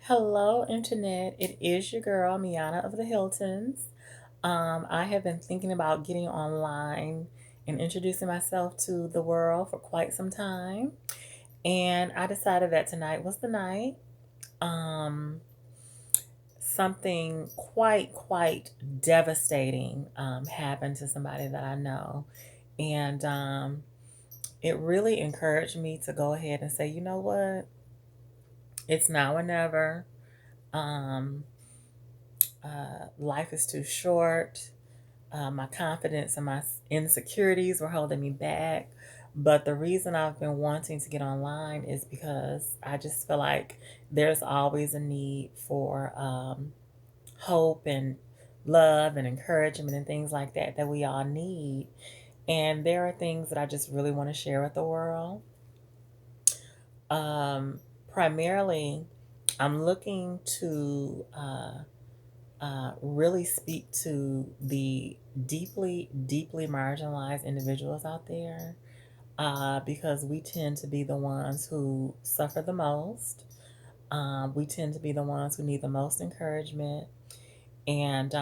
Hello, Internet. It is your girl, Miana of the Hiltons. I have been thinking about getting online and introducing myself to the world for quite some time. And I decided that tonight was the night. Um, Something quite devastating happened to somebody that I know. And it really encouraged me to go ahead and say, you know what? It's now or never. Um, Life is too short. My confidence and my insecurities were holding me back. But the reason I've been wanting to get online is because I just feel like there's always a need for hope and love and encouragement and things like that that we all need. And there are things that I just really want to share with the world. Primarily, I'm looking to really speak to the deeply marginalized individuals out there because we tend to be the ones who suffer the most. We tend to be the ones who need the most encouragement. And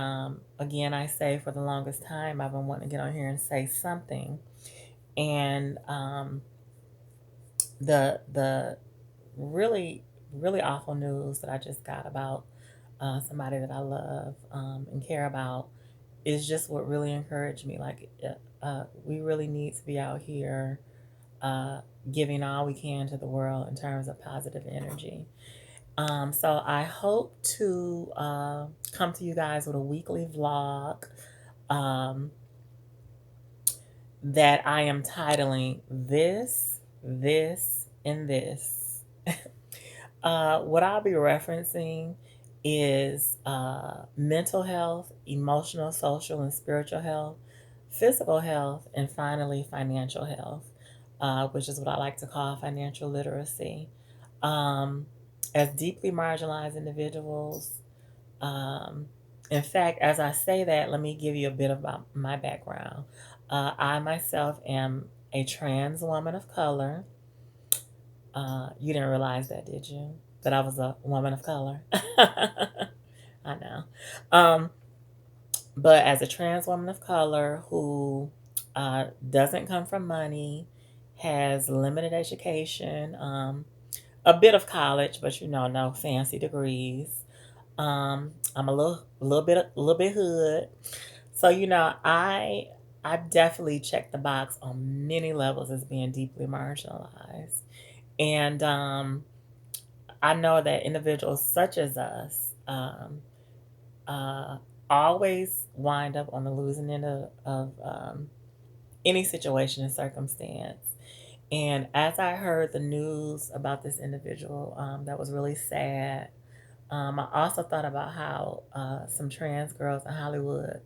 again, I say for the longest time, I've been wanting to get on here and say something. And the really awful news that I just got about somebody that I love and care about is just what really encouraged me. Like, we really need to be out here uh, giving all we can to the world in terms of positive energy. So I hope to come to you guys with a weekly vlog um, that I am titling and This. What I'll be referencing is mental health, emotional, social, and spiritual health, physical health, and finally, financial health, which is what I like to call financial literacy. Um, as deeply marginalized individuals, um, in fact, as I say that, let me give you a bit about my background. I myself am a trans woman of color. You didn't realize that, did you? That I was a woman of color. I know. Um, but as a trans woman of color who doesn't come from money, has limited education, a bit of college, but no fancy degrees. I'm a little bit hood. So I definitely check the box on many levels as being deeply marginalized. And I know that individuals such as us uh, always wind up on the losing end of any situation and circumstance. And as I heard the news about this individual, that was really sad. I also thought about how some trans girls in Hollywood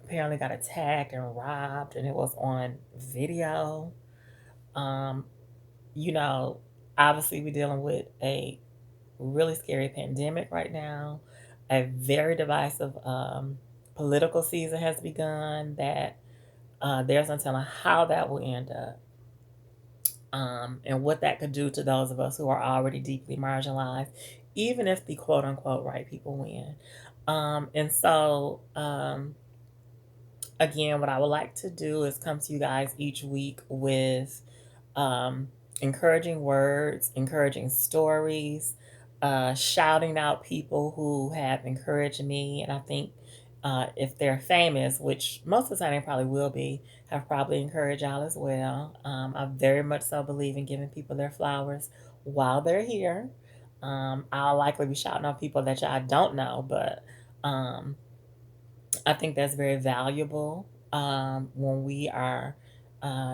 apparently got attacked and robbed, and it was on video. Um, you know, Obviously, we're dealing with a really scary pandemic right now. A very divisive political season has begun that there's no telling how that will end up and what that could do to those of us who are already deeply marginalized, even if the quote unquote right people win. Again, what I would like to do is come to you guys each week with um, encouraging words, encouraging stories, shouting out people who have encouraged me. And I think if they're famous, which most of the time they probably will be, have probably encouraged y'all as well. I very much so believe in giving people their flowers while they're here. I'll likely be shouting out people that y'all don't know, but um, I think that's very valuable when we are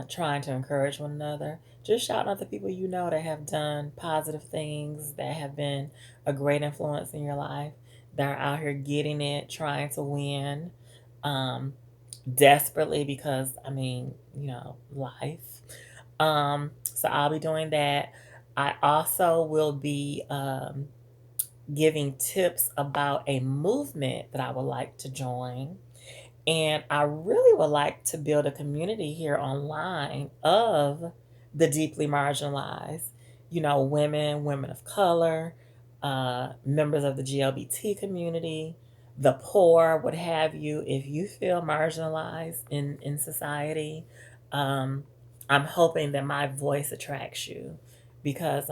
trying to encourage one another. Just shouting out the people you know that have done positive things, that have been a great influence in your life, that are out here getting it, trying to win um, desperately because, life. So I'll be doing that. I also will be giving tips about a movement that I would like to join. And I really would like to build a community here online of the deeply marginalized, women of color, members of the GLBT community, the poor, what have you. If you feel marginalized in society, um, I'm hoping that my voice attracts you because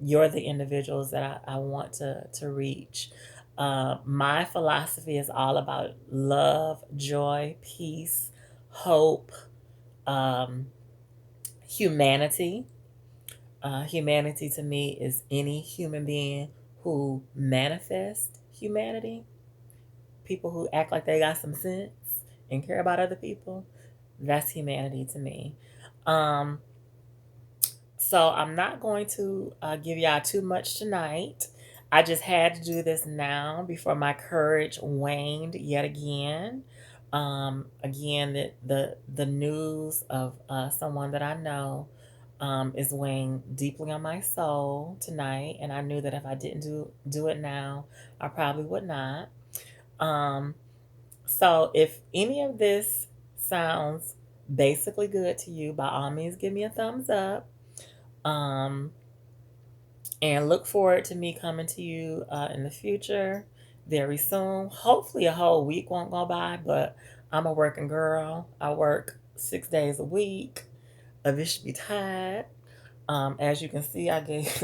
you're the individuals that I want to reach. My philosophy is all about love, joy, peace, hope, um, humanity. Humanity to me is any human being who manifests humanity, people who act like they got some sense and care about other people. That's humanity to me. Um, so I'm not going to give y'all too much tonight. I just had to do this now before my courage waned yet again. Again, the news of someone that I know is weighing deeply on my soul tonight, and I knew that if I didn't do it now, I probably would not. Um, so if any of this sounds basically good to you, by all means, give me a thumbs up. Um, and look forward to me coming to you in the future very soon. Hopefully, a whole week won't go by, but I'm a working girl. I work 6 days a week. A should be tired. As you can see, I gave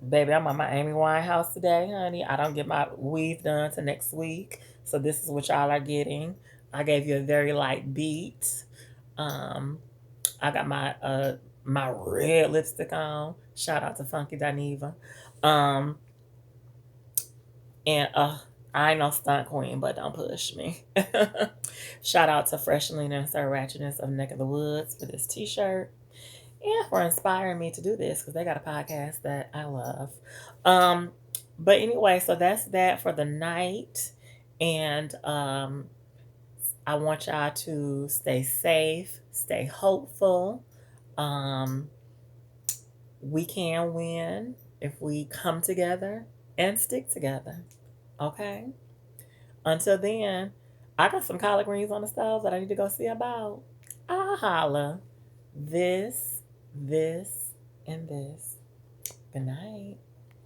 baby, I'm on my Amy Winehouse today, honey. I don't get my weave done till next week, so this is what y'all are getting. I gave you a very light beat. Um, I got my red lipstick on. Shout out to Funky Dineva. Um, and I ain't no stunt queen, but don't push me. Shout out to Fresh Lena and Sir Ratchetness of Neck of the Woods for this t-shirt. And for inspiring me to do this because they got a podcast that I love. Um, but anyway, so that's that for the night. And I want y'all to stay safe, stay hopeful. Um, we can win if we come together and stick together. Okay? Until then, I got some collard greens on the stove that I need to go see about. I'll holla. This, and this. Good night.